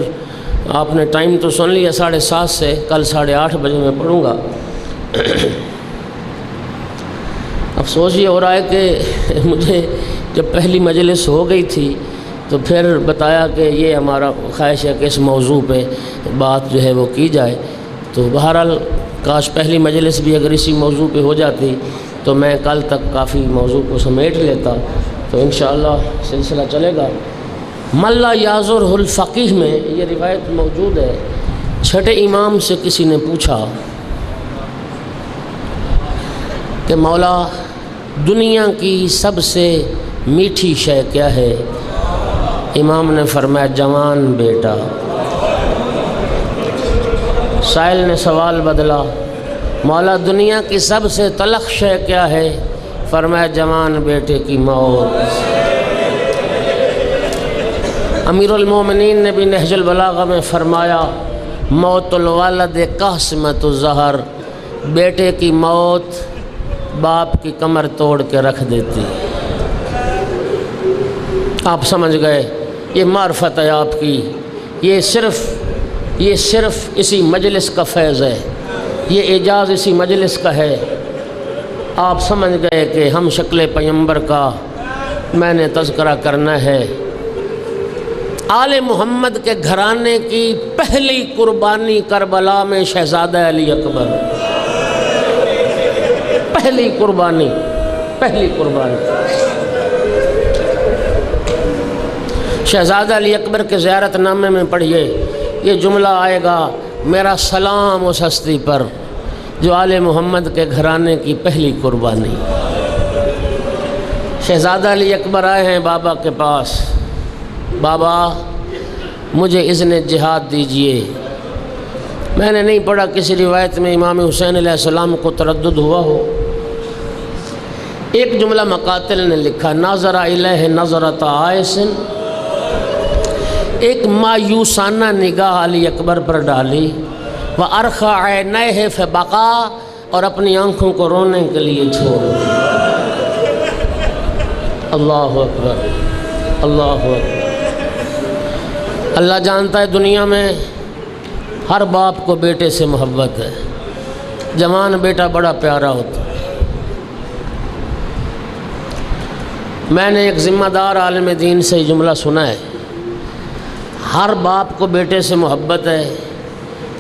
آپ نے ٹائم تو سن لیا 7:30 سے، کل 8:30 بجے میں پڑھوں گا۔ افسوس یہ ہو رہا ہے کہ مجھے جب پہلی مجلس ہو گئی تھی تو پھر بتایا کہ یہ ہمارا خواہش ہے کہ اس موضوع پہ بات جو ہے وہ کی جائے، تو بہرحال کاش پہلی مجلس بھی اگر اسی موضوع پہ ہو جاتی تو میں کل تک کافی موضوع کو سمیٹ لیتا، تو انشاءاللہ سلسلہ چلے گا۔ ملا یازر الفقیہ میں یہ روایت موجود ہے، چھٹے امام سے کسی نے پوچھا کہ مولا دنیا کی سب سے میٹھی شے کیا ہے؟ امام نے فرمایا جوان بیٹا۔ سائل نے سوال بدلا، مولا دنیا کی سب سے تلخ شے کیا ہے؟ فرمایا جوان بیٹے کی موت۔ امیر المومنین نے بھی نہج البلاغہ میں فرمایا موت الولد قاسمۃ الزہر، بیٹے کی موت باپ کی کمر توڑ کے رکھ دیتی۔ آپ سمجھ گئے، یہ معرفت ہے آپ کی، یہ صرف اسی مجلس کا فیض ہے، یہ اعجاز اسی مجلس کا ہے۔ آپ سمجھ گئے کہ ہم شکل پیغمبر کا میں نے تذکرہ کرنا ہے۔ آل محمد کے گھرانے کی پہلی قربانی کربلا میں شہزادہ علی اکبر، پہلی قربانی۔ شہزادہ علی اکبر کے زیارت نامے میں پڑھیے، یہ جملہ آئے گا، میرا سلام اس ہستی پر جو آل محمد کے گھرانے کی پہلی قربانی۔ شہزادہ علی اکبر آئے ہیں بابا کے پاس، بابا مجھے اذن جہاد دیجئے۔ میں نے نہیں پڑھا کسی روایت میں امام حسین علیہ السلام کو تردد ہوا ہو۔ ایک جملہ مقاتل نے لکھا، ناظر الیہ نظرۃ عائس، ایک مایوسانہ نگاہ علی اکبر پر ڈالی، وَأَرْخَ عَيْنَيْهِ فَبَقَى، اور اپنی آنکھوں کو رونے کے لیے چھوڑ دیا۔ اللہ اکبر، اللہ اکبر۔ اللہ جانتا ہے دنیا میں ہر باپ کو بیٹے سے محبت ہے، جوان بیٹا بڑا پیارا ہوتا ہے۔ میں نے ایک ذمہ دار عالم دین سے یہ جملہ سنا ہے، ہر باپ کو بیٹے سے محبت ہے،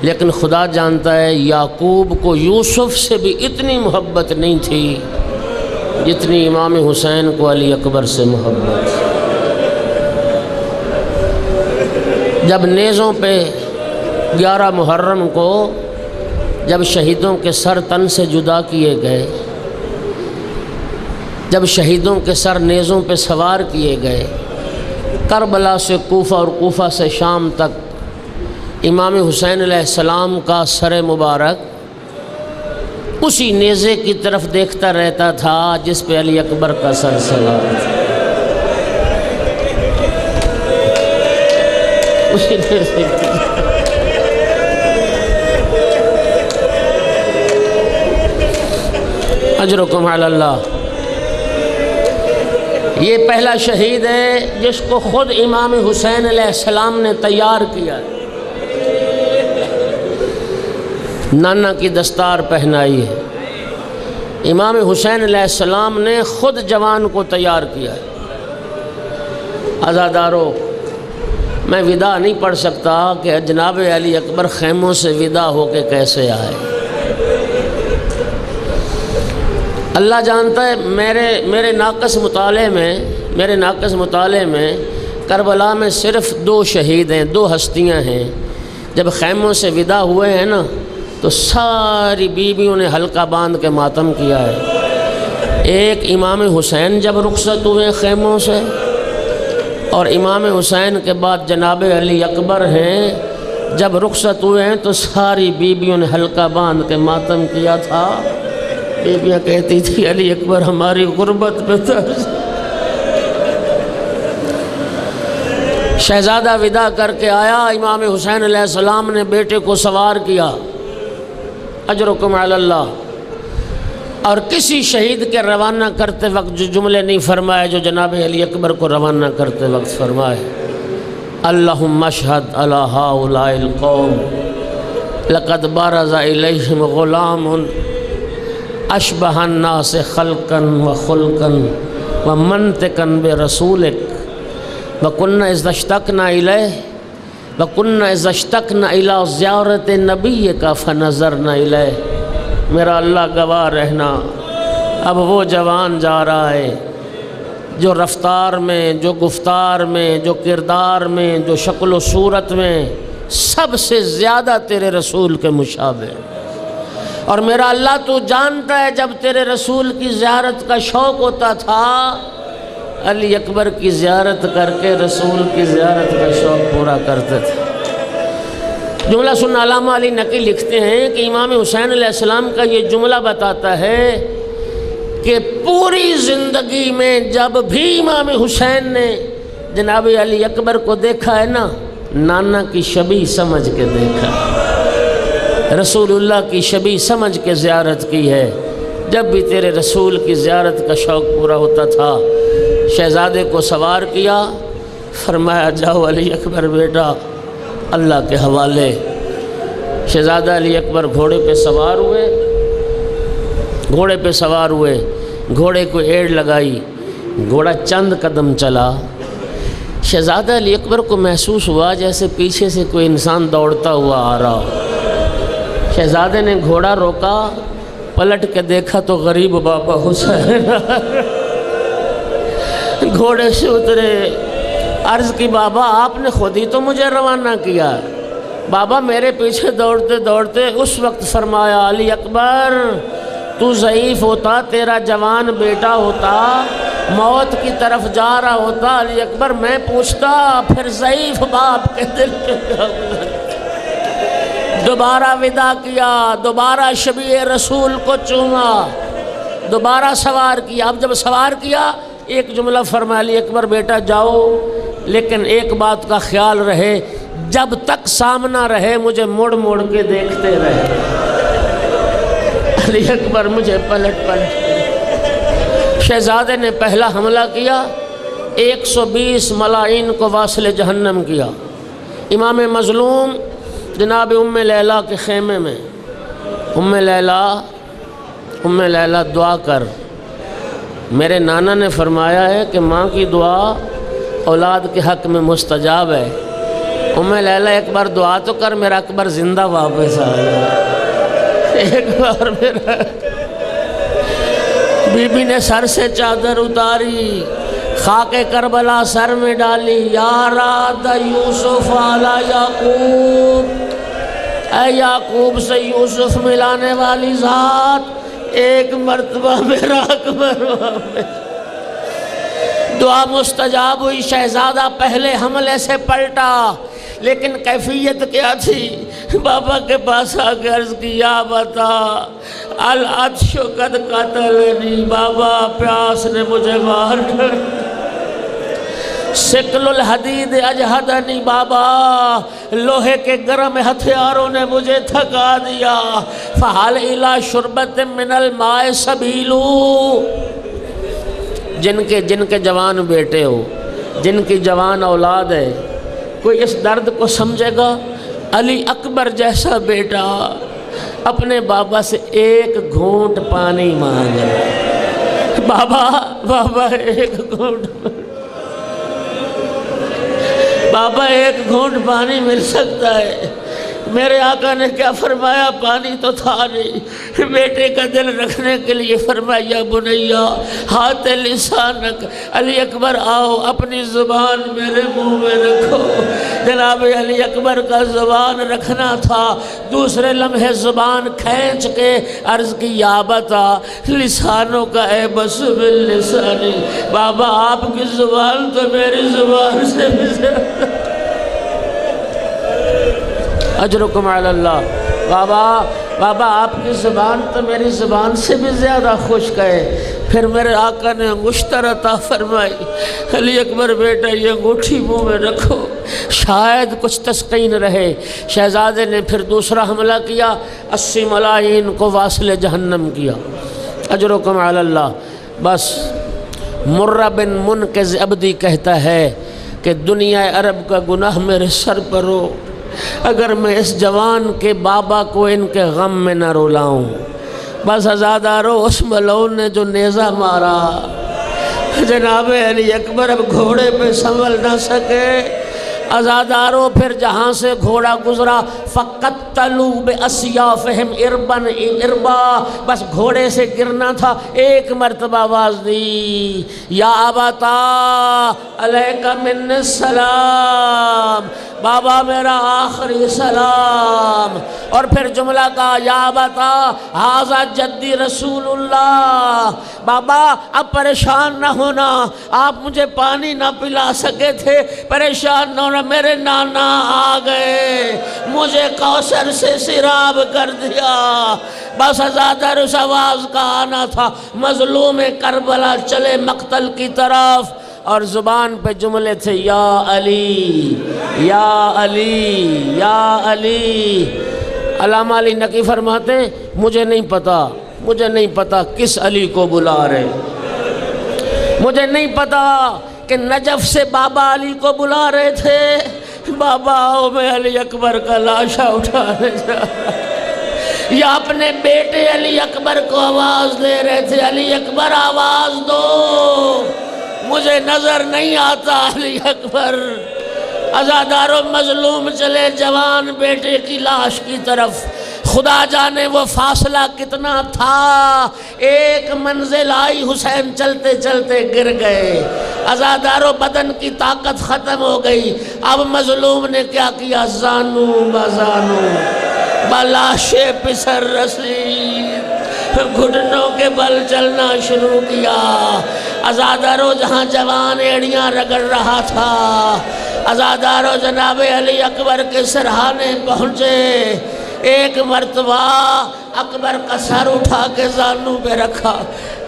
لیکن خدا جانتا ہے یعقوب کو یوسف سے بھی اتنی محبت نہیں تھی جتنی امام حسین کو علی اکبر سے محبت۔ جب نیزوں پہ 11 محرم کو جب شہیدوں کے سر تن سے جدا کیے گئے، جب شہیدوں کے سر نیزوں پہ سوار کیے گئے، کربلا سے کوفہ اور کوفہ سے شام تک امام حسین علیہ السلام کا سر مبارک اسی نیزے کی طرف دیکھتا رہتا تھا جس پہ علی اکبر کا سر سوار تھا۔ اسی نیزے کی اجرکم علی اللہ۔ یہ پہلا شہید ہے جس کو خود امام حسین علیہ السلام نے تیار کیا، نانا کی دستار پہنائی ہے، امام حسین علیہ السلام نے خود جوان کو تیار کیا ہے۔ عزادارو، میں ودا نہیں پڑھ سکتا کہ جناب علی اکبر خیموں سے ودا ہو کے کیسے آئے۔ اللہ جانتا ہے میرے ناقص مطالعے میں کربلا میں صرف 2 شہید ہیں، 2 ہستیاں ہیں۔ جب خیموں سے ودا ہوئے ہیں نا تو ساری بیویوں نے حلقہ باندھ کے ماتم کیا ہے۔ ایک امام حسین جب رخصت ہوئے خیموں سے، اور امام حسین کے بعد جناب علی اکبر ہیں، جب رخصت ہوئے ہیں تو ساری بیویوں نے حلقہ باندھ کے ماتم کیا تھا۔ بیویاں کہتی تھی علی اکبر ہماری غربت پہ ترس۔ شہزادہ ودا کر کے آیا، امام حسین علیہ السلام نے بیٹے کو سوار کیا، اجرکم علی اللہ، اور کسی شہید کے روانہ کرتے وقت جو جملے نہیں فرمائے جو جناب علی اکبر کو روانہ کرتے وقت فرمائے، اللہم اشہد علی ہؤلاء القوم لقد برز الیہم غلام اشبہ الناس خلقا وخلقا ومنطقا برسولک وَكُنَّا إِذَا اشْتَقْنَا إِلَيْهِ وَكُنَّا إِذَا اشْتَقْنَا إِلَىٰ زِيَارَةِ نَبِيِّكَ فَنَظَرْنَا إِلَيْهِ۔ میرا اللہ گواہ رہنا، اب وہ جوان جا رہا ہے جو رفتار میں، جو گفتار میں، جو کردار میں، جو شکل و صورت میں سب سے زیادہ تیرے رسول کے مشابہ، اور میرا اللہ تو جانتا ہے جب تیرے رسول کی زیارت کا شوق ہوتا تھا، علی اکبر کی زیارت کر کے رسول کی زیارت کا شوق پورا کرتے تھے۔ جملہ سن، علامہ علی نقی لکھتے ہیں کہ امام حسین علیہ السلام کا یہ جملہ بتاتا ہے کہ پوری زندگی میں جب بھی امام حسین نے جناب علی اکبر کو دیکھا ہے نا، نانا کی شبیہ سمجھ کے دیکھا، رسول اللہ کی شبیہ سمجھ کے زیارت کی ہے۔ جب بھی تیرے رسول کی زیارت کا شوق پورا ہوتا تھا، شہزادے کو سوار کیا، فرمایا جاؤ علی اکبر بیٹا اللہ کے حوالے۔ شہزادہ علی اکبر گھوڑے پہ سوار ہوئے، گھوڑے کو ایڑ لگائی، گھوڑا چند قدم چلا، شہزادہ علی اکبر کو محسوس ہوا جیسے پیچھے سے کوئی انسان دوڑتا ہوا آ رہا ہو۔ شہزادے نے گھوڑا روکا، پلٹ کے دیکھا تو غریب بابا حسین گھوڑے سے اترے، عرض کی بابا آپ نے خود ہی تو مجھے روانہ کیا، بابا میرے پیچھے دوڑتے دوڑتے اس وقت فرمایا علی اکبر تو ضعیف ہوتا، تیرا جوان بیٹا ہوتا موت کی طرف جا رہا ہوتا، علی اکبر میں پوچھتا پھر ضعیف باپ کے دل کے دوبارہ ودا کیا، دوبارہ شبیہ رسول کو چوما، دوبارہ سوار کیا۔ اب جب سوار کیا ایک جملہ فرمایا علی اکبر بیٹا جاؤ، لیکن ایک بات کا خیال رہے، جب تک سامنا رہے مجھے مڑ مڑ کے دیکھتے رہے۔ علی اکبر مجھے پلٹ شہزادے نے پہلا حملہ کیا، 120 ملائین کو واصل جہنم کیا۔ امام مظلوم جناب ام لیلہ کے خیمے میں، ام لیلہ دعا کر، میرے نانا نے فرمایا ہے کہ ماں کی دعا اولاد کے حق میں مستجاب ہے۔ ام لیلہ ایک بار دعا تو کر میرا اکبر زندہ واپس آ جائے۔ ایک بار میرا بی بی نے سر سے چادر اتاری، خاک کربلا سر میں ڈالی، یا راد یوسف علی یعقوب، اے یعقوب سے یوسف ملانے والی ذات ایک مرتبہ میرا اکبر واپس۔ دعا مستجاب ہوئی، شہزادہ پہلے حملے سے پلٹا، لیکن کیفیت کیا تھی؟ بابا کے پاس آ کے عرض کی یا بتا العطش قد قتلنی، بابا پیاس نے مجھے مار کر، سکل الحدید اجہدنی، بابا لوہے کے گرم ہتھیاروں نے مجھے تھکا دیا، فحل الی شربت من الماء سبیل۔ جن کے جوان بیٹے ہو، جن کی جوان اولاد ہے، کوئی اس درد کو سمجھے گا؟ علی اکبر جیسا بیٹا اپنے بابا سے ایک گھونٹ پانی مانگے، بابا ایک گھونٹ، بابا ایک گھونٹ پانی مل سکتا ہے؟ میرے آقا نے کیا فرمایا؟ پانی تو تھا نہیں، بیٹے کا دل رکھنے کے لیے فرمایا بنیا ہاتھ لسانک، علی اکبر آؤ اپنی زبان میرے منہ میں رکھو۔ جناب علی اکبر کا زبان رکھنا تھا، دوسرے لمحے زبان کھینچ کے عرض کی یا بتا لسانوں کا اے بس باللسانی، بابا آپ کی زبان تو میری زبان سے بھی زیادہ۔ اجرکم علی اللہ، بابا آپ کی زبان تو میری زبان سے بھی زیادہ خشک ہے۔ پھر میرے آقا نے انگشتر عطا فرمائی، علی اکبر بیٹا یہ انگوٹھی منہ میں رکھو، شاید کچھ تسکین رہے۔ شہزادے نے پھر دوسرا حملہ کیا، 80 ملاعین کو واصل جہنم کیا۔ اجرکم علی اللہ۔ بس مرہ بن منقذ عبدی کہتا ہے کہ دنیا عرب کا گناہ میرے سر پر ہو، اگر میں اس جوان کے بابا کو ان کے غم میں نہ رلاؤں۔ بس عزادارو اس ملعون نے جو نیزہ مارا، جناب علی اکبر اب گھوڑے پہ سنبھل نہ سکے۔ عزادارو پھر جہاں سے گھوڑا گزرا فَقَتَّلُوا بِأَسْيَافِهِمْ إِرْبًا إِرْبًا، بس گھوڑے سے گرنا تھا، ایک مرتبہ آواز دی یا ابتا علیک من السلام، بابا میرا آخری سلام۔ اور پھر جملہ کہا یا ابتا ھذا جدی رسول اللہ، بابا اب پریشان نہ ہونا، آپ مجھے پانی نہ پلا سکے تھے، پریشان نہ ہونا، میرے نانا آ گئے، مجھے کوثر سے سیراب کر دیا۔ بس عزادار اس آواز کا آنا تھا، مظلوم کربلا چلے مقتل کی طرف، اور زبان پہ جملے تھے یا علی یا علی یا علی۔ علامہ علی نقی فرماتے ہیں مجھے نہیں پتا کس علی کو بلا رہے، مجھے نہیں پتا کہ نجف سے بابا علی کو بلا رہے تھے، بابا آؤ میں علی اکبر کا لاشا اٹھانے جا رہا، یا اپنے بیٹے علی اکبر کو آواز دے رہے تھے علی اکبر آواز دو، مجھے نظر نہیں آتا علی اکبر۔ عزاداروں مظلوم چلے جوان بیٹے کی لاش کی طرف، خدا جانے وہ فاصلہ کتنا تھا، ایک منزل آئی حسین چلتے چلتے گر گئے، عزاداروں بدن کی طاقت ختم ہو گئی۔ اب مظلوم نے کیا کیا؟ زانو بزانو بلاش پسر رسید، گھٹنوں کے بل چلنا شروع کیا۔ عزاداروں جہاں جوان ایڑیاں رگڑ رہا تھا، عزاداروں جناب علی اکبر کے سرہانے پہنچے، ایک مرتبہ اکبر کا سر اٹھا کے زانوں پہ رکھا،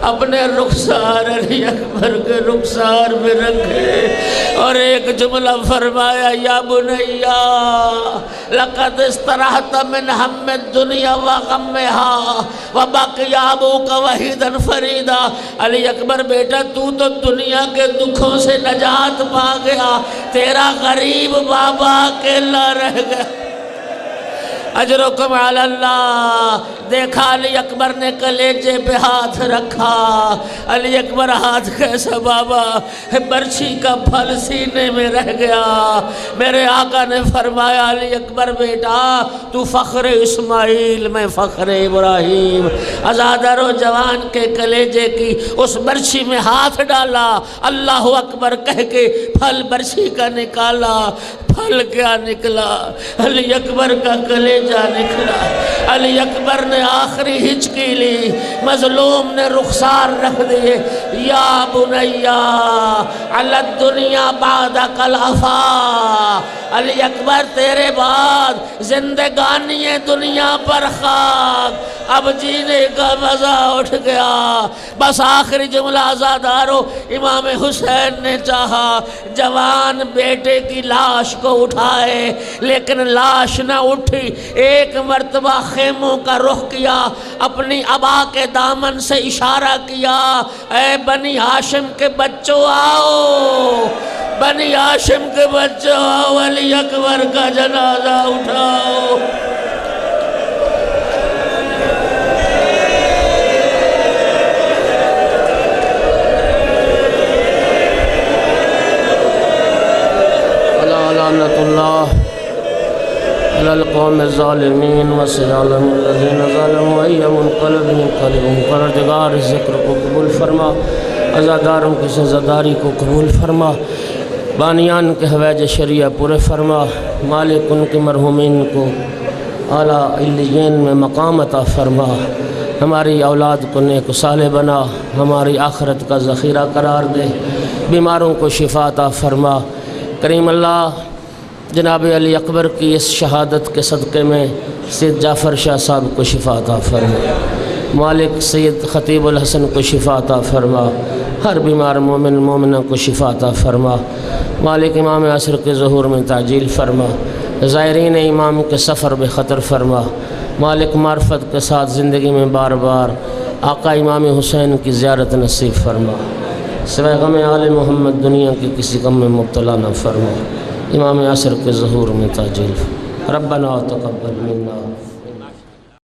اپنے رخسار علی اکبر کے رخسار پہ رکھے، اور ایک جملہ فرمایا یا بنیا لقد استرحت من ہم الدنیا وغمہا وبقی ابوک وحیدا فریدا، علی اکبر بیٹا تو دنیا کے دکھوں سے نجات پا گیا، تیرا غریب بابا اکیلا رہ گیا۔ اجرکم علی اللہ۔ دیکھا علی اکبر نے کلیجے پہ ہاتھ رکھا، علی اکبر ہاتھ کیسا بابا؟ برچھی کا پھل سینے میں رہ گیا۔ میرے آقا نے فرمایا علی اکبر بیٹا تو فخر اسماعیل میں فخر ابراہیم۔ عزادر و جوان کے کلیجے کی اس برچھی میں ہاتھ ڈالا، اللہ اکبر کہہ کے پھل برچھی کا نکالا، پھل کیا نکلا؟ علی اکبر کا کلیجہ نکلا۔ علی اکبر نے آخری ہچکی لی، مظلوم نے رخسار رکھ دیے، یا بنیا علی الدنیا بعدک العفا، علی اکبر تیرے بعد زندگانی دنیا پر خاک، اب جینے کا مزہ اٹھ گیا۔ بس آخری جملہ عزادارو، امام حسین نے چاہا جوان بیٹے کی لاش کو اٹھائے، لیکن لاش نہ اٹھی۔ ایک مرتبہ خیموں کا رخ کیا، اپنی ابا کے دامن سے اشارہ کیا، اے بنی ہاشم کے بچوں آؤ، بنی ہاشم کے بچوں آؤ، علی اکبر کا جنازہ اٹھاؤ۔ لعنت اللہ علی القوم الظالمین وسيعلم الذين ظلموا أي منقلب ينقلبون۔ پروردگار ذکر کو قبول فرما، عزاداروں کی سزاداری کو قبول فرما، بانیان کے حوائج شریعہ پورے فرما، مالک ان کے مرحومین کو اعلیٰ علیین میں مقام عطا فرما، ہماری اولاد کو نیک و صالح بنا، ہماری آخرت کا ذخیرہ قرار دے، بیماروں کو شفا عطا فرما۔ کریم اللہ جناب علی اکبر کی اس شہادت کے صدقے میں سید جعفر شاہ صاحب کو شفا عطا فرما، مالک سید خطیب الحسن کو شفا عطا فرما، ہر بیمار مومن مومنہ کو شفا عطا فرما، مالک امام عصر کے ظہور میں تعجیل فرما، زائرین امام کے سفر بے خطر فرما، مالک معرفت کے ساتھ زندگی میں بار بار آقا امام حسین کی زیارت نصیب فرما، سوائے غم آل محمد دنیا کی کسی غم میں مبتلا نہ فرما، امام عصر کے ظہور میں تعجیل فرما۔ ربنا تقبل منا